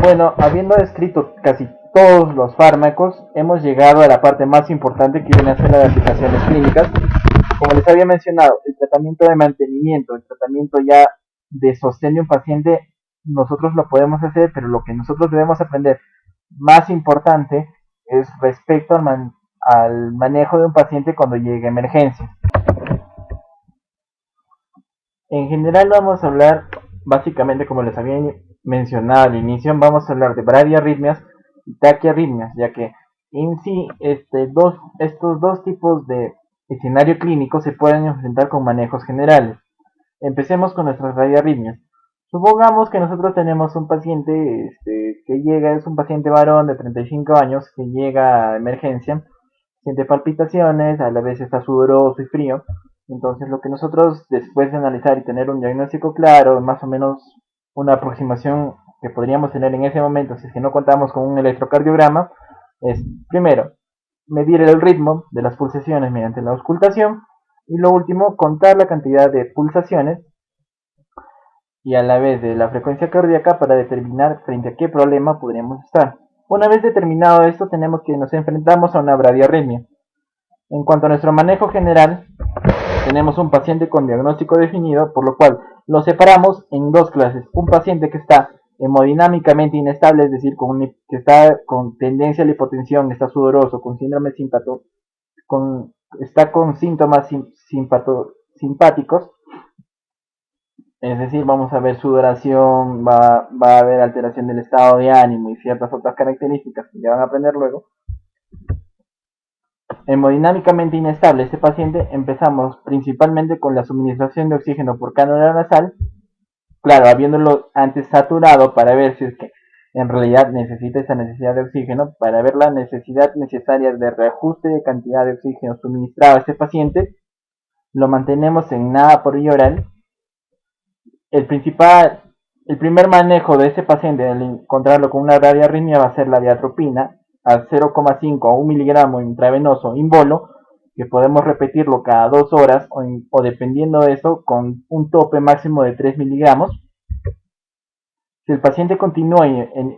Bueno, habiendo descrito casi todos los fármacos, hemos llegado a la parte más importante que viene a ser las aplicaciones clínicas. Como les había mencionado, el tratamiento de mantenimiento, el tratamiento ya de sostén de un paciente, nosotros lo podemos hacer, pero lo que nosotros debemos aprender más importante es respecto al manejo de un paciente cuando llegue a emergencia. En general vamos a hablar, básicamente como les había mencionado al inicio, vamos a hablar de bradiarritmias y taquiarritmias, ya que en sí estos dos tipos de escenario clínico se pueden enfrentar con manejos generales. Empecemos con nuestras bradiarritmias. Supongamos que nosotros tenemos un paciente que llega, es un paciente varón de 35 años que llega a emergencia, siente palpitaciones, a la vez está sudoroso y frío. Entonces lo que nosotros, después de analizar y tener un diagnóstico claro, más o menos una aproximación que podríamos tener en ese momento, si es que no contamos con un electrocardiograma, es primero medir el ritmo de las pulsaciones mediante la auscultación y lo último, contar la cantidad de pulsaciones y a la vez de la frecuencia cardíaca para determinar frente a qué problema podríamos estar. Una vez determinado esto, tenemos que nos enfrentamos a una bradiarritmia. En cuanto a nuestro manejo general, tenemos un paciente con diagnóstico definido, por lo cual lo separamos en dos clases. Un paciente que está hemodinámicamente inestable, es decir, que está con tendencia a la hipotensión, está sudoroso, con síndrome está con síntomas simpáticos, es decir, vamos a ver sudoración, va a haber alteración del estado de ánimo y ciertas otras características que ya van a aprender luego. Hemodinámicamente inestable, este paciente empezamos principalmente con la suministración de oxígeno por cánula nasal, claro, habiéndolo antes saturado para ver si es que en realidad necesita esa necesidad de oxígeno, para ver la necesidad necesaria de reajuste de cantidad de oxígeno suministrado a este paciente, lo mantenemos en nada por vía oral. El primer manejo de este paciente al encontrarlo con una bradiarritmia va a ser la diatropina a 0,5 a 1 miligramo intravenoso involo, que podemos repetirlo cada 2 horas o dependiendo de eso con un tope máximo de 3 miligramos. Si el paciente continúa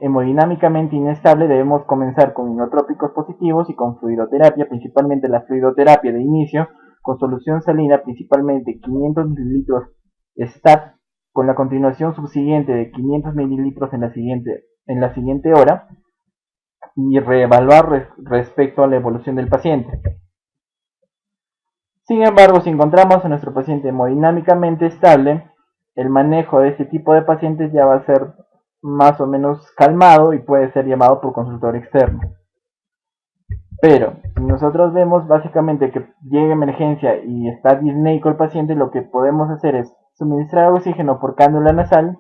hemodinámicamente inestable, debemos comenzar con inotrópicos positivos y con fluidoterapia, principalmente la fluidoterapia de inicio con solución salina, principalmente 500 mililitros STAT, con la continuación subsiguiente de 500 mililitros en la siguiente hora y reevaluar respecto a la evolución del paciente. Sin embargo, si encontramos a nuestro paciente hemodinámicamente estable, el manejo de este tipo de pacientes ya va a ser más o menos calmado y puede ser llamado por consultor externo. Pero si nosotros vemos básicamente que llega emergencia y está disneico el paciente, lo que podemos hacer es suministrar oxígeno por cánula nasal,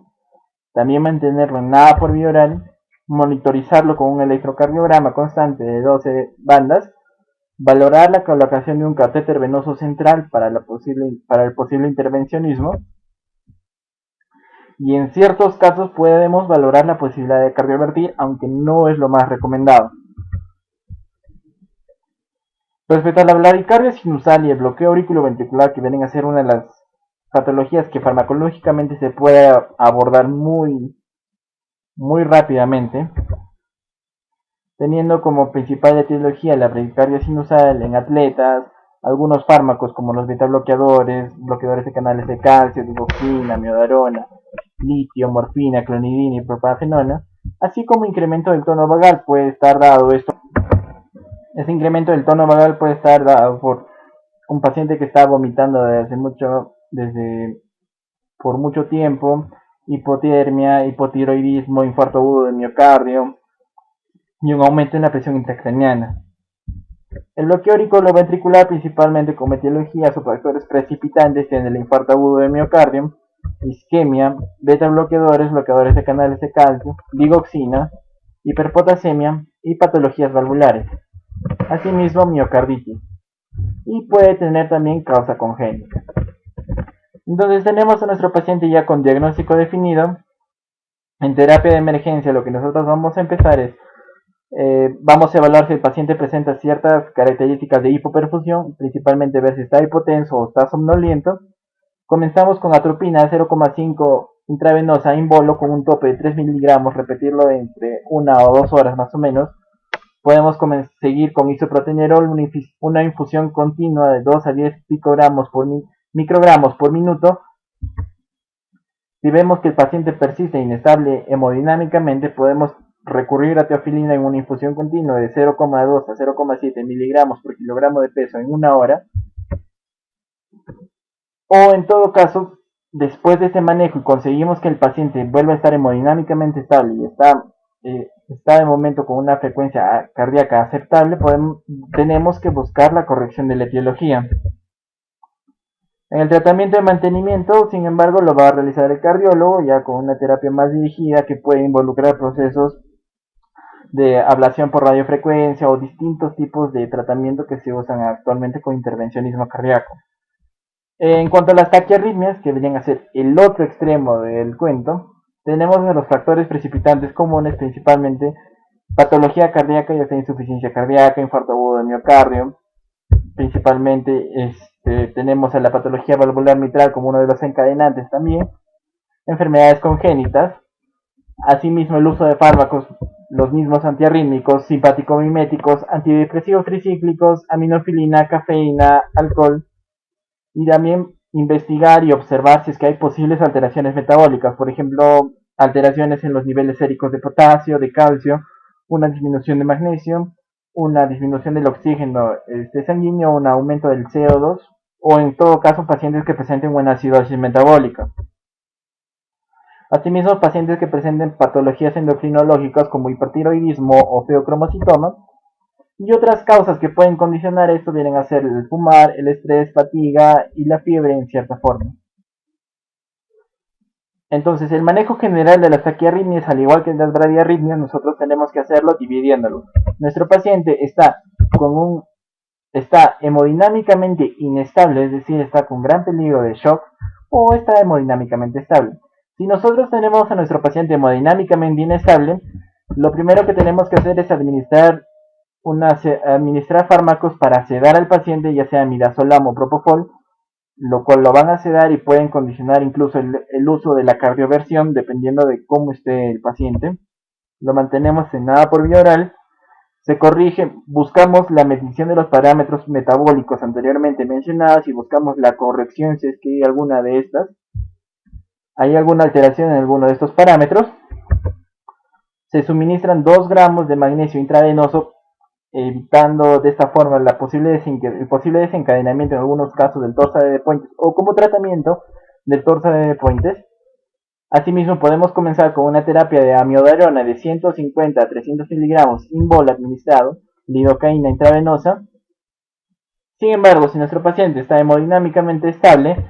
también mantenerlo en nada por vía oral, monitorizarlo con un electrocardiograma constante de 12 bandas, valorar la colocación de un catéter venoso central para el posible intervencionismo, y en ciertos casos podemos valorar la posibilidad de cardiovertir, aunque no es lo más recomendado. Respecto a la bradicardia sinusal y el bloqueo auriculoventricular, que vienen a ser una de las patologías que farmacológicamente se puede abordar muy rápidamente, teniendo como principal etiología la bradicardia sinusal en atletas, algunos fármacos como los betabloqueadores, bloqueadores de canales de calcio, digoxina, miodarona, litio, morfina, clonidina y propafenona, así como incremento del tono vagal puede estar dado esto. Ese incremento del tono vagal puede estar dado por un paciente que está vomitando por mucho tiempo, hipotermia, hipotiroidismo, infarto agudo de miocardio y un aumento en la presión intracraniana. El bloqueo auriculoventricular, principalmente con etiologías o factores precipitantes, tiene el infarto agudo de miocardio, isquemia, beta bloqueadores, bloqueadores de canales de calcio, digoxina, hiperpotasemia y patologías valvulares. Asimismo, miocarditis. Y puede tener también causa congénita. Entonces tenemos a nuestro paciente ya con diagnóstico definido. En terapia de emergencia lo que nosotros vamos a empezar es vamos a evaluar si el paciente presenta ciertas características de hipoperfusión, principalmente ver si está hipotenso o está somnoliento. Comenzamos con atropina 0,5 intravenosa in bolo con un tope de 3 miligramos, repetirlo entre 1 o 2 horas más o menos. Podemos seguir con isoprotenerol, una infusión continua de 2 a 10 microgramos por minuto. Si vemos que el paciente persiste inestable hemodinámicamente, podemos recurrir a teofilina en una infusión continua de 0,2 a 0,7 miligramos por kilogramo de peso en 1 hora. O en todo caso, después de este manejo y conseguimos que el paciente vuelva a estar hemodinámicamente estable y está de momento con una frecuencia cardíaca aceptable, tenemos que buscar la corrección de la etiología. En el tratamiento de mantenimiento, sin embargo, lo va a realizar el cardiólogo ya con una terapia más dirigida que puede involucrar procesos de ablación por radiofrecuencia o distintos tipos de tratamiento que se usan actualmente con intervencionismo cardíaco. En cuanto a las taquiarritmias, que vienen a ser el otro extremo del cuento, tenemos los factores precipitantes comunes, principalmente patología cardíaca, ya sea insuficiencia cardíaca, infarto agudo de miocardio. Principalmente tenemos a la patología valvular mitral como uno de los encadenantes también, enfermedades congénitas, asimismo el uso de fármacos, los mismos antiarrítmicos, simpático-miméticos, antidepresivos tricíclicos, aminofilina, cafeína, alcohol, y también investigar y observar si es que hay posibles alteraciones metabólicas, por ejemplo, alteraciones en los niveles séricos de potasio, de calcio, una disminución de magnesio, una disminución del oxígeno sanguíneo, un aumento del CO2, o en todo caso pacientes que presenten una acidosis metabólica. Asimismo, pacientes que presenten patologías endocrinológicas como hipertiroidismo o feocromocitoma. Y otras causas que pueden condicionar esto vienen a ser el fumar, el estrés, fatiga y la fiebre en cierta forma. Entonces, el manejo general de las taquiarritmias, al igual que las bradiarritmias, nosotros tenemos que hacerlo dividiéndolo. Nuestro paciente está hemodinámicamente inestable, es decir, está con gran peligro de shock, o está hemodinámicamente estable. Si nosotros tenemos a nuestro paciente hemodinámicamente inestable, lo primero que tenemos que hacer es administrar fármacos para sedar al paciente, ya sea midazolam o propofol, lo cual lo van a sedar y pueden condicionar incluso el uso de la cardioversión dependiendo de cómo esté el paciente. Lo mantenemos en nada por vía oral. Se corrige, buscamos la medición de los parámetros metabólicos anteriormente mencionados y buscamos la corrección si es que hay alguna de estas. Hay alguna alteración en alguno de estos parámetros. Se suministran 2 gramos de magnesio intravenoso, evitando de esta forma el posible desencadenamiento en algunos casos del Torsades de Pointes o como tratamiento del Torsades de Pointes. Asimismo, podemos comenzar con una terapia de amiodarona de 150 a 300 miligramos in bol administrado, lidocaína intravenosa. Sin embargo, si nuestro paciente está hemodinámicamente estable,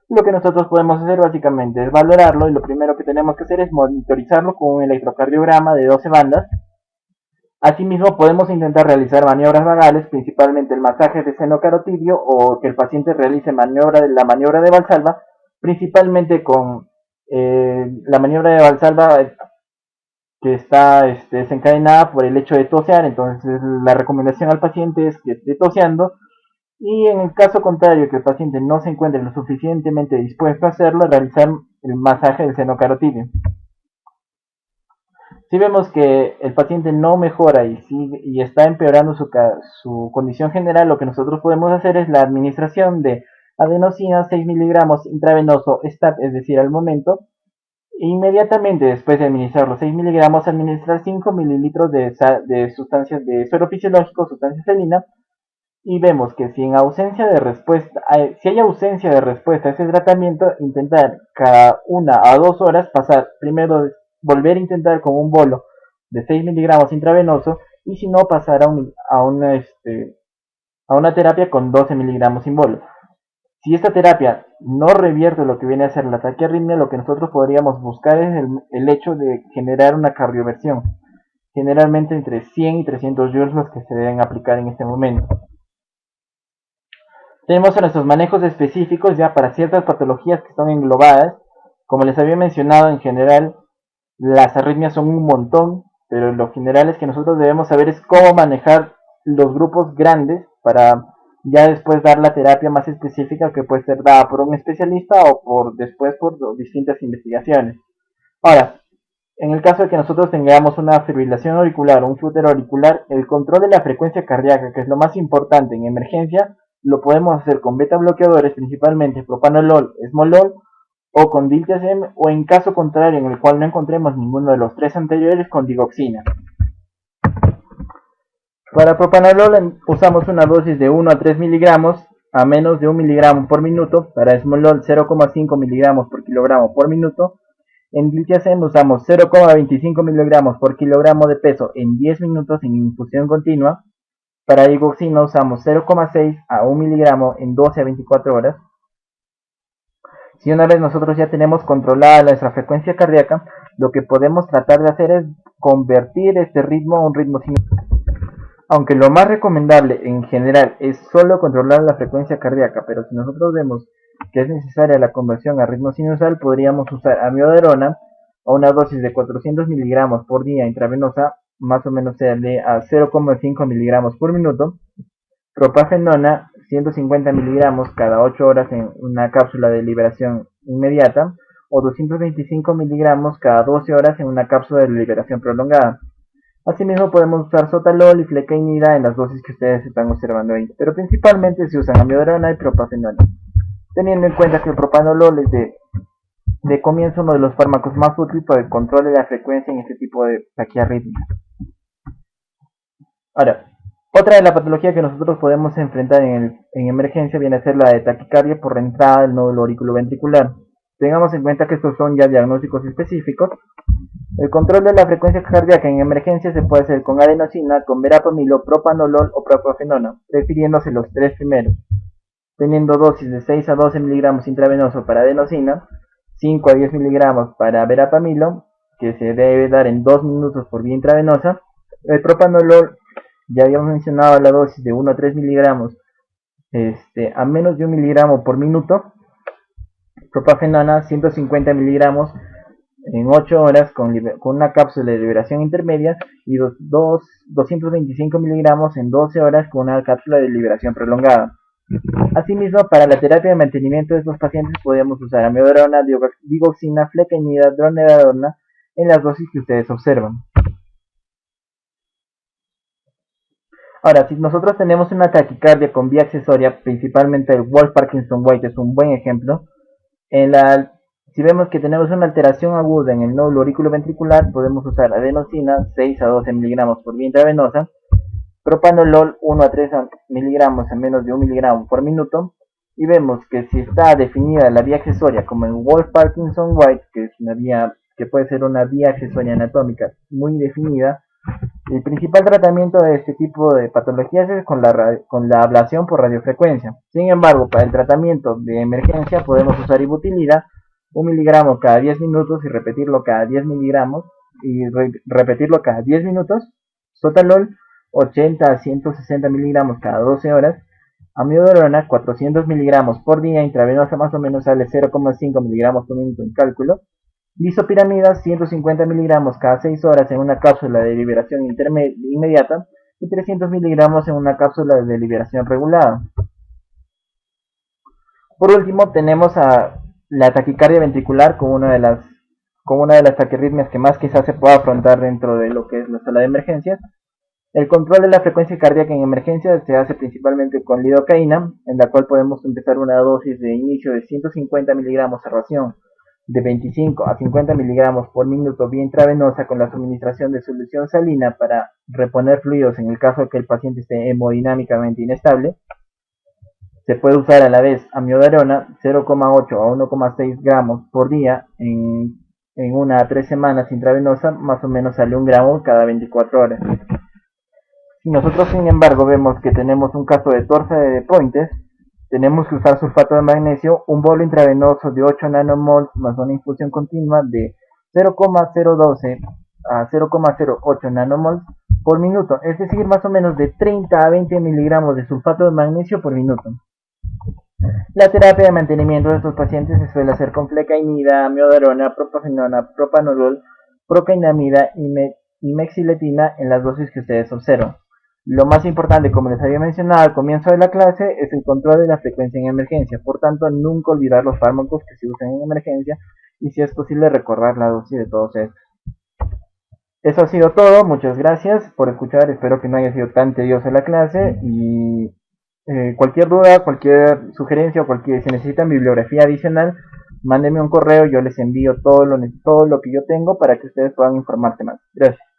lo que nosotros podemos hacer básicamente es valorarlo, y lo primero que tenemos que hacer es monitorizarlo con un electrocardiograma de 12 bandas. Asimismo, podemos intentar realizar maniobras vagales, principalmente el masaje de seno carotidio o que el paciente realice la maniobra de Valsalva, principalmente con la maniobra de Valsalva que está desencadenada por el hecho de tosear. Entonces la recomendación al paciente es que esté toseando, y en el caso contrario que el paciente no se encuentre lo suficientemente dispuesto a hacerlo, realizar el masaje del seno carotidio. Si vemos que el paciente no mejora y está empeorando su condición general, lo que nosotros podemos hacer es la administración de adenosina 6 miligramos intravenoso STAT, es decir, al momento. Inmediatamente después de administrar los 6 miligramos, administrar 5 mililitros de sustancias de suero fisiológico, sustancia salina, y vemos que si hay ausencia de respuesta a ese tratamiento, intentar cada 1 a 2 horas primero volver a intentar con un bolo de 6 miligramos intravenoso, y si no, pasar a una terapia con 12 miligramos in bolo. Si esta terapia no revierte lo que viene a ser la taquiarritmia, lo que nosotros podríamos buscar es el hecho de generar una cardioversión, generalmente entre 100 y 300 joules los que se deben aplicar en este momento. Tenemos a nuestros manejos específicos ya para ciertas patologías que son englobadas. Como les había mencionado, en general las arritmias son un montón, pero lo general es que nosotros debemos saber es cómo manejar los grupos grandes para ya después dar la terapia más específica que puede ser dada por un especialista o después por distintas investigaciones. Ahora, en el caso de que nosotros tengamos una fibrilación auricular o un flúter auricular, el control de la frecuencia cardíaca, que es lo más importante en emergencia, lo podemos hacer con beta bloqueadores, principalmente propanolol, esmolol, o con diltiazem, o en caso contrario en el cual no encontremos ninguno de los tres anteriores, con digoxina. Para propanolol usamos una dosis de 1 a 3 miligramos a menos de 1 miligramo por minuto. Para esmolol 0,5 miligramos por kilogramo por minuto. En diltiazem usamos 0,25 miligramos por kilogramo de peso en 10 minutos en infusión continua. Para digoxina usamos 0,6 a 1 miligramo en 12 a 24 horas. Si una vez nosotros ya tenemos controlada nuestra frecuencia cardíaca, lo que podemos tratar de hacer es convertir este ritmo a un ritmo sinusal. Aunque lo más recomendable en general es solo controlar la frecuencia cardíaca, pero si nosotros vemos que es necesaria la conversión a ritmo sinusal, podríamos usar amiodarona a una dosis de 400 miligramos por día intravenosa, más o menos de a 0,5 miligramos por minuto, propafenona 150 miligramos cada 8 horas en una cápsula de liberación inmediata, o 225 miligramos cada 12 horas en una cápsula de liberación prolongada. Asimismo podemos usar sotalol y flecainida en las dosis que ustedes están observando ahí, pero principalmente se usan amiodarona y propafenona, teniendo en cuenta que el propanolol es de comienzo uno de los fármacos más útiles para el control de la frecuencia en este tipo de taquiarritmia. Ahora, otra de las patologías que nosotros podemos enfrentar en emergencia viene a ser la de taquicardia por reentrada del nódulo auriculoventricular. Tengamos en cuenta que estos son ya diagnósticos específicos. El control de la frecuencia cardíaca en emergencia se puede hacer con adenosina, con verapamilo, propanolol o propafenona, prefiriéndose los tres primeros, teniendo dosis de 6 a 12 miligramos intravenoso para adenosina, 5 a 10 miligramos para verapamilo, que se debe dar en 2 minutos por vía intravenosa. El propanolol, ya habíamos mencionado la dosis de 1 a 3 miligramos a menos de 1 miligramo por minuto. Propafenona 150 miligramos en 8 horas con una cápsula de liberación intermedia, y 225 miligramos en 12 horas con una cápsula de liberación prolongada. Asimismo, para la terapia de mantenimiento de estos pacientes podemos usar amiodarona, digoxina, flecainida, dronedarona en las dosis que ustedes observan. Ahora, si nosotros tenemos una taquicardia con vía accesoria, principalmente el Wolff-Parkinson-White es un buen ejemplo. Si vemos que tenemos una alteración aguda en el nódulo auriculoventricular, podemos usar adenosina 6 a 12 miligramos por vía intravenosa, propanolol 1 a 3 miligramos a menos de 1 miligramo por minuto, y vemos que si está definida la vía accesoria como en Wolff-Parkinson-White, que es una vía que puede ser una vía accesoria anatómica muy definida, el principal tratamiento de este tipo de patologías es con la ablación por radiofrecuencia. Sin embargo, para el tratamiento de emergencia podemos usar ibutilida 1 miligramo cada 10 minutos y repetirlo cada 10 miligramos repetirlo cada 10 minutos. Sotalol 80 a 160 miligramos cada 12 horas. Amiodarona 400 miligramos por día intravenosa, más o menos sale 0,5 miligramos por minuto en cálculo. Lisopiramida 150 miligramos cada 6 horas en una cápsula de liberación inmediata, y 300 miligramos en una cápsula de liberación regulada. Por último, tenemos a la taquicardia ventricular como una de las taquiarritmias que más quizás se pueda afrontar dentro de lo que es la sala de emergencias. El control de la frecuencia cardíaca en emergencia se hace principalmente con lidocaína, en la cual podemos empezar una dosis de inicio de 150 miligramos a ración de 25 a 50 miligramos por minuto vía intravenosa, con la suministración de solución salina para reponer fluidos en el caso de que el paciente esté hemodinámicamente inestable. Se puede usar a la vez amiodarona 0,8 a 1,6 gramos por día en 1 a 3 semanas intravenosa, más o menos sale 1 gramo cada 24 horas. Si nosotros, sin embargo, vemos que tenemos un caso de torsa de Pointes, tenemos que usar sulfato de magnesio, un bolo intravenoso de 8 nanomols más una infusión continua de 0,012 a 0,08 nanomols por minuto, es decir, más o menos de 30 a 20 miligramos de sulfato de magnesio por minuto. La terapia de mantenimiento de estos pacientes se suele hacer con flecainida, amiodarona, propafenona, propanolol, procainamida y mexiletina en las dosis que ustedes observan. Lo más importante, como les había mencionado al comienzo de la clase, es el control de la frecuencia en emergencia. Por tanto, nunca olvidar los fármacos que se usan en emergencia y si es posible recordar la dosis de todos estos. Eso ha sido todo, muchas gracias por escuchar, espero que no haya sido tan tediosa la clase y cualquier duda, cualquier sugerencia o si necesitan bibliografía adicional, mándenme un correo, yo les envío todo lo que yo tengo para que ustedes puedan informarse más. Gracias.